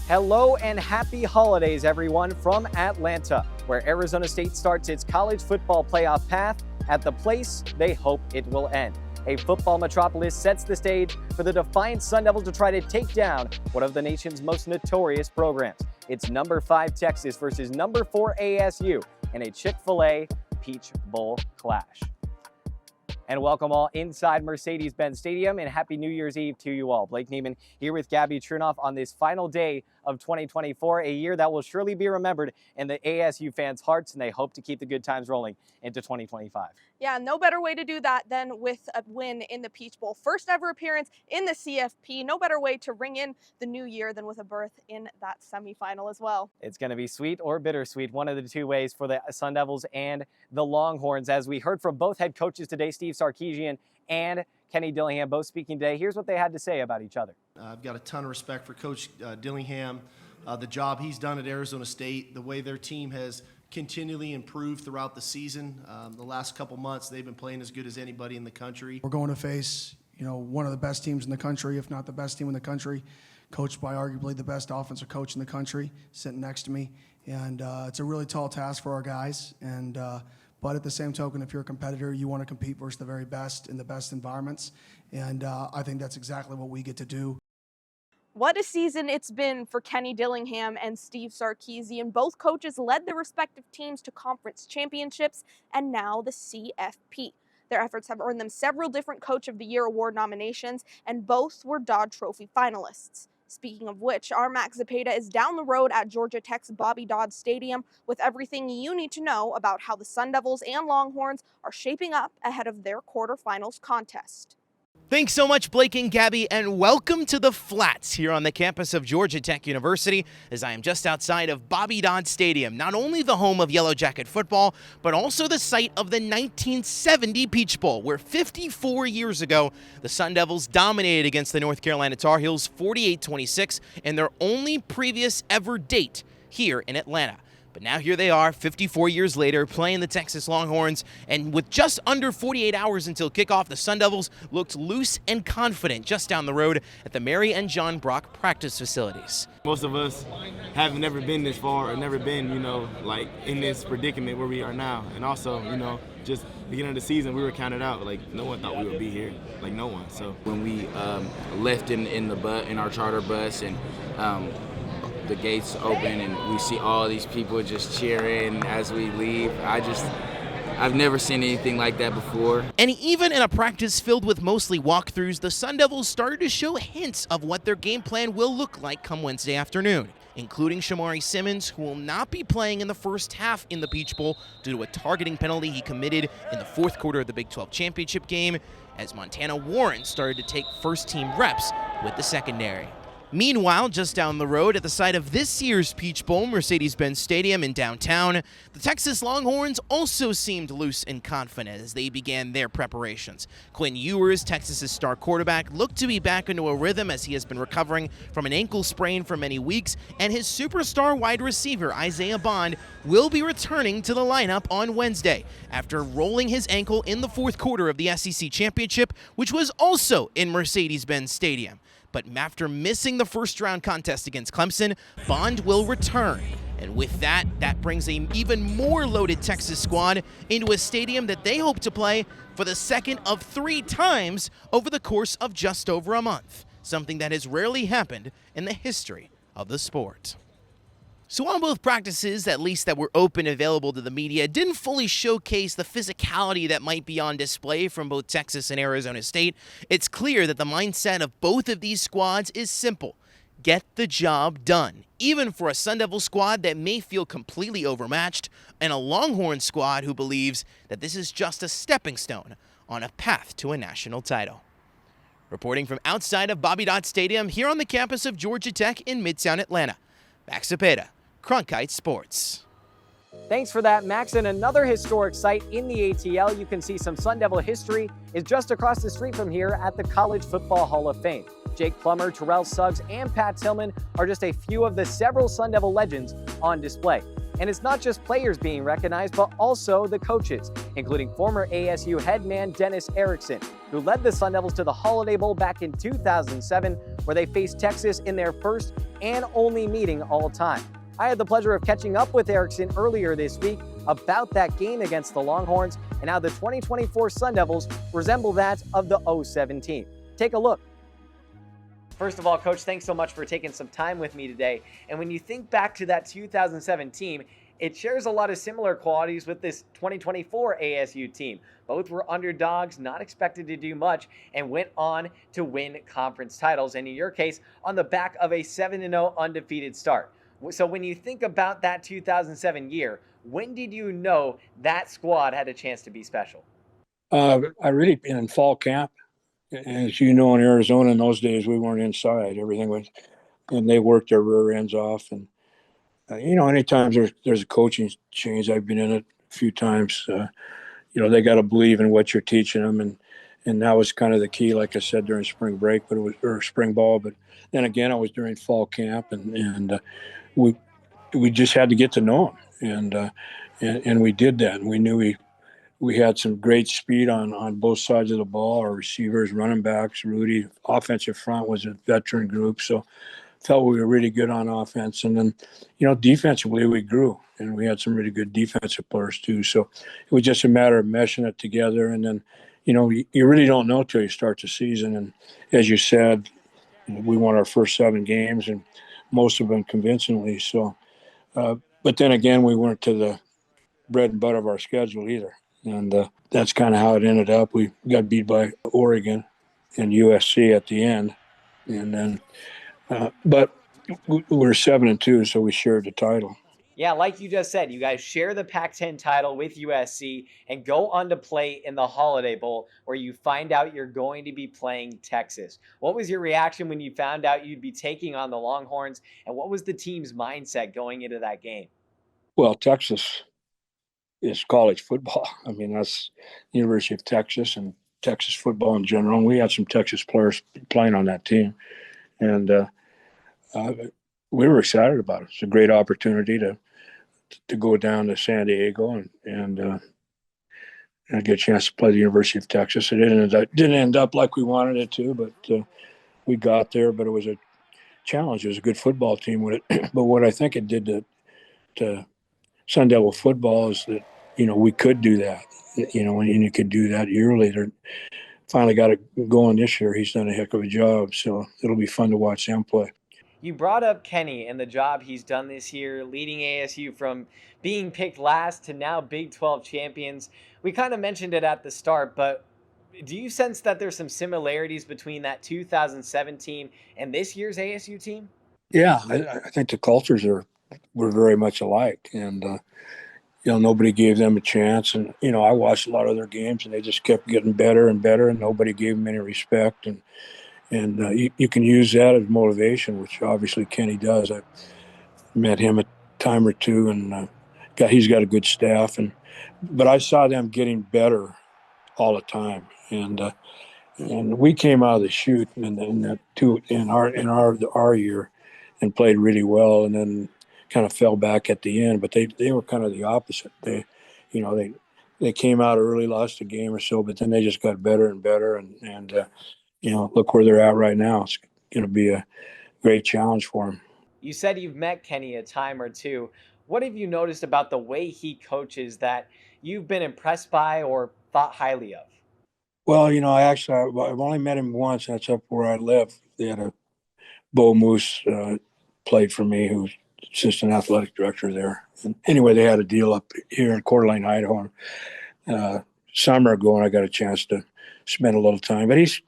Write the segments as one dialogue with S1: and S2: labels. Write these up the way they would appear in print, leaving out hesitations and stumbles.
S1: Hello and happy holidays, everyone, from Atlanta, where Arizona State starts its college football playoff path at the place they hope it will end. A football metropolis sets the stage for the defiant Sun Devils to try to take down one of the nation's most notorious programs. It's number 5 Texas versus number 4 ASU in a Chick-fil-A Peach Bowl clash. And welcome all inside Mercedes-Benz Stadium, and Happy New Year's Eve to you all. Blake Neiman here with Gabby Trunoff on this final day of 2024, a year that will surely be remembered in the ASU fans' hearts, and they hope to keep the good times rolling into 2025.
S2: Yeah, no better way to do that than with a win in the Peach Bowl. First ever appearance in the CFP. No better way to ring in the new year than with a berth in that semifinal as well.
S1: It's going to be sweet or bittersweet, one of the two ways for the Sun Devils and the Longhorns. As we heard from both head coaches today, Steve Sarkisian and Kenny Dillingham, both speaking today. Here's what they had to say about each other.
S3: I've got a ton of respect for Coach Dillingham, the job he's done at Arizona State, the way their team has continually improved throughout the season. The last couple months, they've been playing as good as anybody in the country.
S4: We're going to face, one of the best teams in the country, if not the best team in the country, coached by arguably the best offensive coach in the country, sitting next to me. And it's a really tall task for our guys. But at the same token, if you're a competitor, you want to compete versus the very best in the best environments. And I think that's exactly what we get to do.
S2: What a season it's been for Kenny Dillingham and Steve Sarkisian. Both coaches led their respective teams to conference championships and now the CFP. Their efforts have earned them several different Coach of the Year award nominations, and both were Dodd Trophy finalists. Speaking of which, our Max Zepeda is down the road at Georgia Tech's Bobby Dodd Stadium with everything you need to know about how the Sun Devils and Longhorns are shaping up ahead of their quarterfinals contest.
S5: Thanks so much, Blake and Gabby, and welcome to the Flats here on the campus of Georgia Tech University, as I am just outside of Bobby Dodd Stadium, not only the home of Yellow Jacket football, but also the site of the 1970 Peach Bowl, where 54 years ago, the Sun Devils dominated against the North Carolina Tar Heels 48-26 in their only previous ever date here in Atlanta. But now here they are, 54 years later, playing the Texas Longhorns, and with just under 48 hours until kickoff, the Sun Devils looked loose and confident just down the road at the Mary and John Brock practice facilities.
S6: Most of us have never been this far or never been, in this predicament where we are now. And also, just beginning of the season, we were counted out. No one thought we would be here. No one. So
S7: when we left in our charter bus and the gates open and we see all these people just cheering as we leave, I've never seen anything like that before.
S5: And even in a practice filled with mostly walkthroughs, the Sun Devils started to show hints of what their game plan will look like come Wednesday afternoon, including Shamari Simmons, who will not be playing in the first half in the Peach Bowl due to a targeting penalty he committed in the fourth quarter of the Big 12 championship game, as Montana Warren started to take first-team reps with the secondary. Meanwhile, just down the road at the site of this year's Peach Bowl, Mercedes-Benz Stadium in downtown, the Texas Longhorns also seemed loose and confident as they began their preparations. Quinn Ewers, Texas's star quarterback, looked to be back into a rhythm as he has been recovering from an ankle sprain for many weeks, and his superstar wide receiver, Isaiah Bond, will be returning to the lineup on Wednesday after rolling his ankle in the fourth quarter of the SEC Championship, which was also in Mercedes-Benz Stadium. But after missing the first-round contest against Clemson, Bond will return. And with that, that brings an even more loaded Texas squad into a stadium that they hope to play for the second of 3 times over the course of just over a month, something that has rarely happened in the history of the sport. So on both practices, at least that were open and available to the media, didn't fully showcase the physicality that might be on display from both Texas and Arizona State. It's clear that the mindset of both of these squads is simple: get the job done, even for a Sun Devil squad that may feel completely overmatched, and a Longhorn squad who believes that this is just a stepping stone on a path to a national title. Reporting from outside of Bobby Dodd Stadium here on the campus of Georgia Tech in Midtown Atlanta, Max Zepeda, Cronkits Sports.
S1: Thanks for that, Max. And another historic site in the ATL you can see some Sun Devil history is just across the street from here at the College Football Hall of Fame. Jake Plummer, Terrell Suggs, and Pat Tillman are just a few of the several Sun Devil legends on display. And it's not just players being recognized, but also the coaches, including former ASU head man Dennis Erickson, who led the Sun Devils to the Holiday Bowl back in 2007, where they faced Texas in their first and only meeting all time. I had the pleasure of catching up with Erickson earlier this week about that game against the Longhorns and how the 2024 Sun Devils resemble that of the 07 team. Take a look. First of all, Coach, thanks so much for taking some time with me today. And when you think back to that 2007 team, it shares a lot of similar qualities with this 2024 ASU team. Both were underdogs, not expected to do much, and went on to win conference titles, and in your case, on the back of a 7-0 undefeated start. So when you think about that 2007 year, when did you know that squad had a chance to be special?
S8: I really, in fall camp, as you know, in Arizona in those days, we weren't inside. Everything was, and they worked their rear ends off. And, anytime there's a coaching change, I've been in it a few times, they got to believe in what you're teaching them. And that was kind of the key, like I said, during spring break, or spring ball. But then again, I was during fall camp, and we just had to get to know them, and we did that. And we knew we had some great speed on both sides of the ball. Our receivers, running backs, Rudy, offensive front was a veteran group, so felt we were really good on offense. And then, defensively we grew, and we had some really good defensive players too. So it was just a matter of meshing it together. And then, you really don't know till you start the season. And as you said, we won our first 7 games, and most of them convincingly. So. But then again, we weren't to the bread and butter of our schedule either. And that's kind of how it ended up. We got beat by Oregon and USC at the end. And then, but we were 7-2, so we shared the title.
S1: Yeah, like you just said, you guys share the Pac-10 title with USC and go on to play in the Holiday Bowl, where you find out you're going to be playing Texas. What was your reaction when you found out you'd be taking on the Longhorns, and what was the team's mindset going into that game?
S8: Well, Texas is college football. I mean, that's the University of Texas and Texas football in general. And we had some Texas players playing on that team. And we were excited about it. It's a great opportunity to go down to San Diego and get a chance to play the University of Texas. It didn't end up like we wanted it to, but we got there. But it was a challenge. It was a good football team with it. But what I think it did to Sun Devil football is that, we could do that, and you could do that yearly. They finally got it going this year. He's done a heck of a job. So it'll be fun to watch them play.
S1: You brought up Kenny and the job he's done this year, leading ASU from being picked last to now Big 12 champions. We kind of mentioned it at the start, but do you sense that there's some similarities between that 2007 team and this year's ASU team?
S8: Yeah, I think the cultures were very much alike, and nobody gave them a chance. And I watched a lot of their games, and they just kept getting better and better, and nobody gave them any respect. And you can use that as motivation, which obviously Kenny does. I met him a time or two, and he's got a good staff. But I saw them getting better all the time, and we came out of the chute in our year and played really well, and then kind of fell back at the end. But they were kind of the opposite. They came out early, lost a game or so, but then they just got better and better, and look where they're at right now. It's going to be a great challenge for them.
S1: You said you've met Kenny a time or two. What have you noticed about the way he coaches that you've been impressed by or thought highly of?
S8: Well, I've only met him once. That's up where I live. They had a Bo Moose played for me, who's assistant athletic director there. And anyway, they had a deal up here in Coeur d'Alene, Idaho. Summer ago, and I got a chance to spend a little time. But he's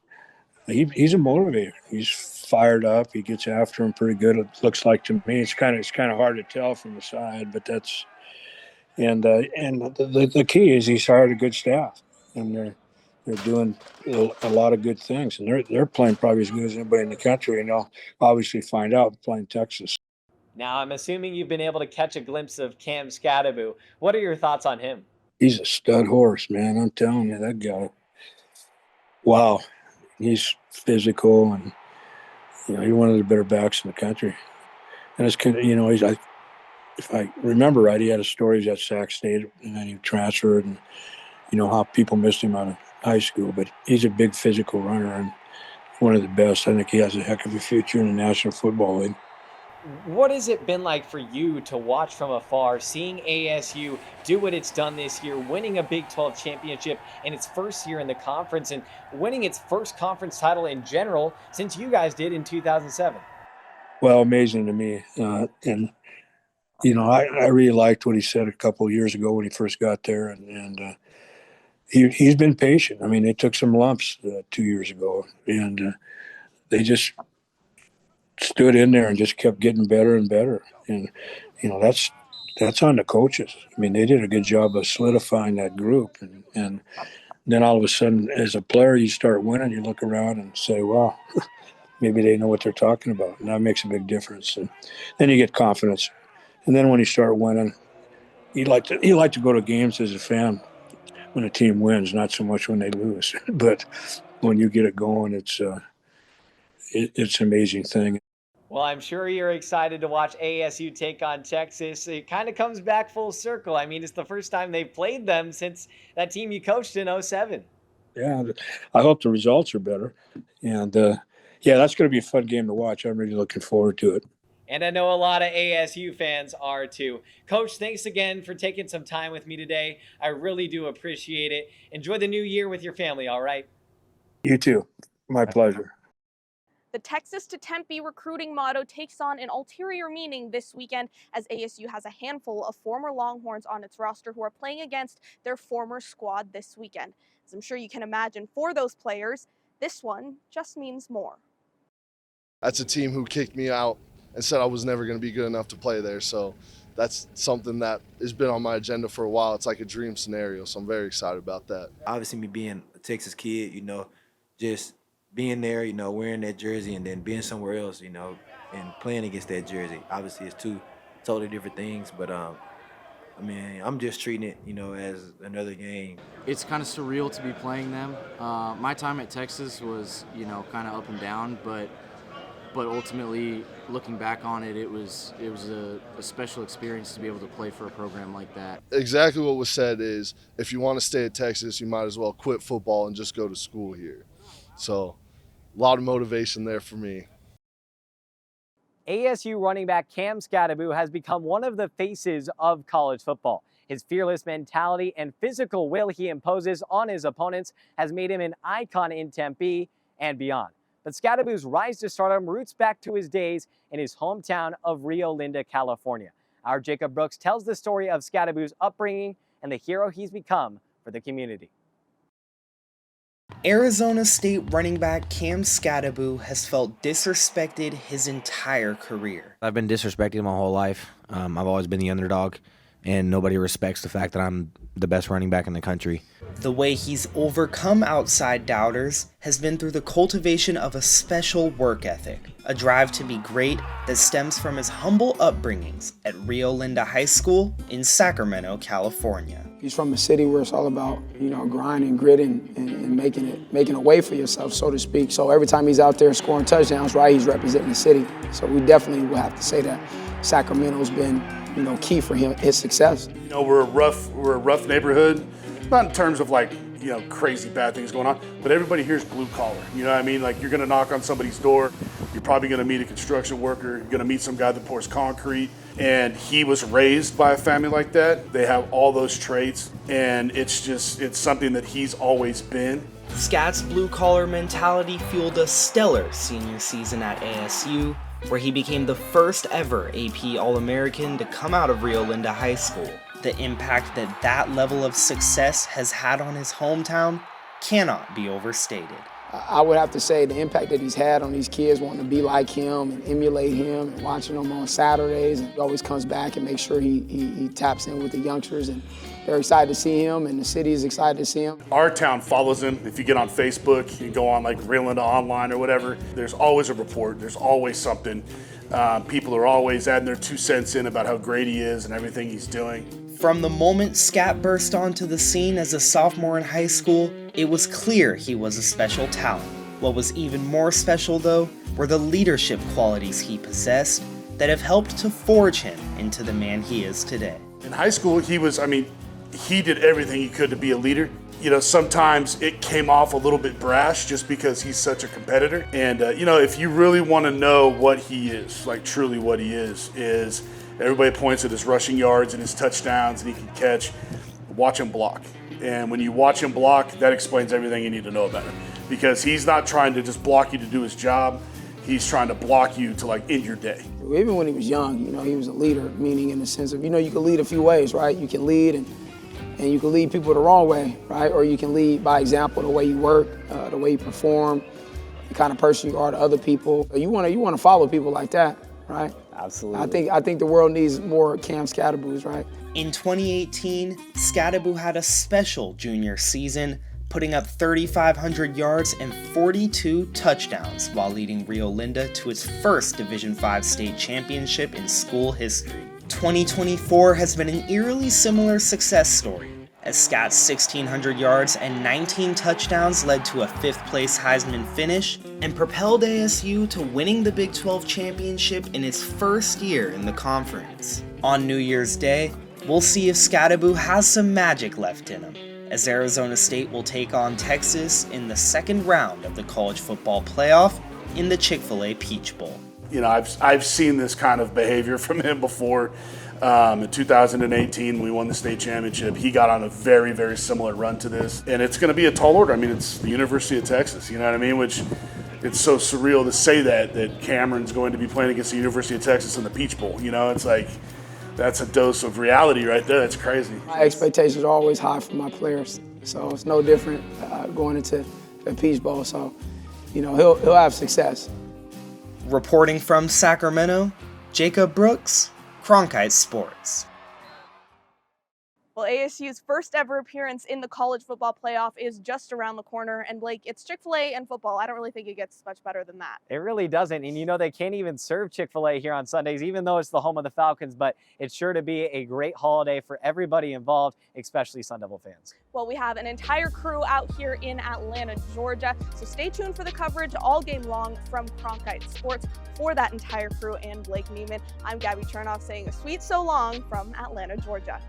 S8: a motivator. He's fired up. He gets after him pretty good. It looks like to me. It's kind of hard to tell from the side, but that's and the key is he's hired a good staff, and they're doing a lot of good things, and they're playing probably as good as anybody in the country, and they'll obviously find out playing Texas.
S1: Now, I'm assuming you've been able to catch a glimpse of Cam Scadaboo. What are your thoughts on him?
S8: He's a stud horse, man. I'm telling you, that guy. Wow, he's physical, and he's one of the better backs in the country. And it's if I remember right, he had a story. He was at Sac State, and then he transferred, and how people missed him out of high school, but he's a big physical runner and one of the best. I think he has a heck of a future in the National Football League.
S1: What has it been like for you to watch from afar, seeing ASU do what it's done this year, winning a Big 12 championship in its first year in the conference and winning its first conference title in general since you guys did in 2007?
S8: Well, amazing to me. And, you know, I really liked what he said a couple of years ago when he first got there. And he's been patient. I mean, they took some lumps 2 years ago, and they just stood in there and just kept getting better and better. And, you know, that's on the coaches. I mean, they did a good job of solidifying that group. And then all of a sudden, as a player, you start winning, you look around and say, wow, maybe they know what they're talking about. And that makes a big difference. And then you get confidence. And then when you start winning, you like to go to games as a fan when a team wins, not so much when they lose. But when you get it going, it's an amazing thing.
S1: Well, I'm sure you're excited to watch ASU take on Texas. It kind of comes back full circle. I mean, it's the first time they've played them since that team you coached in 07.
S8: Yeah, I hope the results are better. And, yeah, that's going to be a fun game to watch. I'm really looking forward to it.
S1: And I know a lot of ASU fans are too. Coach, thanks again for taking some time with me today. I really do appreciate it. Enjoy the new year with your family, all right?
S8: You too. My pleasure.
S2: The Texas to Tempe recruiting motto takes on an ulterior meaning this weekend as ASU has a handful of former Longhorns on its roster who are playing against their former squad this weekend. As I'm sure you can imagine, for those players, this one just means more.
S9: That's a team who kicked me out and said I was never going to be good enough to play there. So that's something that has been on my agenda for a while. It's like a dream scenario, so I'm very excited about that.
S10: Obviously, me being a Texas kid, you know, just being there, you know, wearing that jersey and then being somewhere else, you know, and playing against that jersey. Obviously, it's two totally different things, but I mean, I'm just treating it, you know, as another game.
S11: It's kind of surreal to be playing them. My time at Texas was, you know, kind of up and down, but ultimately, looking back on it, it was a special experience to be able to play for a program like that.
S9: Exactly what was said is, if you want to stay at Texas, you might as well quit football and just go to school here. So, a lot of motivation there for me.
S1: ASU running back Cam Scadaboo has become one of the faces of college football. His fearless mentality and physical will he imposes on his opponents has made him an icon in Tempe and beyond. But Scadaboo's rise to stardom roots back to his days in his hometown of Rio Linda, California. Our Jacob Brooks tells the story of Scadaboo's upbringing and the hero he's become for the community.
S12: Arizona State running back Cam Scadaboo has felt disrespected his entire career.
S10: I've been disrespected my whole life. I've always been the underdog, and nobody respects the fact that I'm the best running back in the country.
S12: The way he's overcome outside doubters has been through the cultivation of a special work ethic, a drive to be great that stems from his humble upbringings at Rio Linda High School in Sacramento, California.
S13: He's from a city where it's all about, you know, grinding, gritting, and making a way for yourself, so to speak. So every time he's out there scoring touchdowns, right, he's representing the city. So we definitely will have to say that Sacramento's been, you know, key for his success.
S14: You know, we're a rough neighborhood, not in terms of like, you know, crazy bad things going on, but everybody here's blue collar. You know what I mean? Like, you're gonna knock on somebody's door, you're probably gonna meet a construction worker, you're gonna meet some guy that pours concrete, and he was raised by a family like that. They have all those traits, and it's something that he's always been.
S12: Scat's blue-collar mentality fueled a stellar senior season at ASU, where he became the first ever AP All-American to come out of Rio Linda High School. The impact that level of success has had on his hometown cannot be overstated.
S13: I would have to say the impact that he's had on these kids wanting to be like him and emulate him and watching them on Saturdays. And he always comes back and makes sure he taps in with the youngsters, and they're excited to see him and the city is excited to see him.
S14: Our town follows him. If you get on Facebook, you go on like Rio Linda Online or whatever, there's always a report, there's always something. People are always adding their 2 cents in about how great he is and everything he's doing.
S12: From the moment Scat burst onto the scene as a sophomore in high school, it was clear he was a special talent. What was even more special, though, were the leadership qualities he possessed that have helped to forge him into the man he is today.
S14: In high school, he did everything he could to be a leader, sometimes it came off a little bit brash just because he's such a competitor. And, if you really want to know what he is, like truly what he is everybody points at his rushing yards and his touchdowns and he can catch. Watch him block. And when you watch him block, that explains everything you need to know about him. Because he's not trying to just block you to do his job. He's trying to block you to end your day.
S13: Even when he was young, he was a leader, meaning in the sense of, you can lead a few ways, right? You can lead and you can lead people the wrong way, right? Or you can lead by example, the way you work, the way you perform, the kind of person you are to other people. You want to follow people like that, right?
S1: Absolutely.
S13: I think the world needs more Cam Scadaboos, right?
S12: In 2018, Scadaboo had a special junior season, putting up 3,500 yards and 42 touchdowns while leading Rio Linda to its first Division V state championship in school history. 2024 has been an eerily similar success story, as Scat's 1,600 yards and 19 touchdowns led to a 5th place Heisman finish and propelled ASU to winning the Big 12 championship in its first year in the conference. On New Year's Day, we'll see if Scadaboo has some magic left in him, as Arizona State will take on Texas in the second round of the college football playoff in the Chick-fil-A Peach Bowl.
S14: I've seen this kind of behavior from him before. In 2018, we won the state championship. He got on a very, very similar run to this. And it's going to be a tall order. It's the University of Texas, you know what I mean? Which, it's so surreal to say that Cameron's going to be playing against the University of Texas in the Peach Bowl. It's like, that's a dose of reality right there. That's crazy.
S13: My expectations are always high for my players. So it's no different going into the Peach Bowl. So, he'll have success.
S12: Reporting from Sacramento, Jacob Brooks, Cronkits Sports.
S2: Well, ASU's first ever appearance in the college football playoff is just around the corner. And Blake, it's Chick-fil-A and football. I don't really think it gets much better than that.
S1: It really doesn't. And they can't even serve Chick-fil-A here on Sundays, even though it's the home of the Falcons. But it's sure to be a great holiday for everybody involved, especially Sun Devil fans.
S2: Well, we have an entire crew out here in Atlanta, Georgia. So stay tuned for the coverage all game long from Cronkite Sports. For that entire crew and Blake Neiman, I'm Gabby Chernoff saying a sweet so long from Atlanta, Georgia.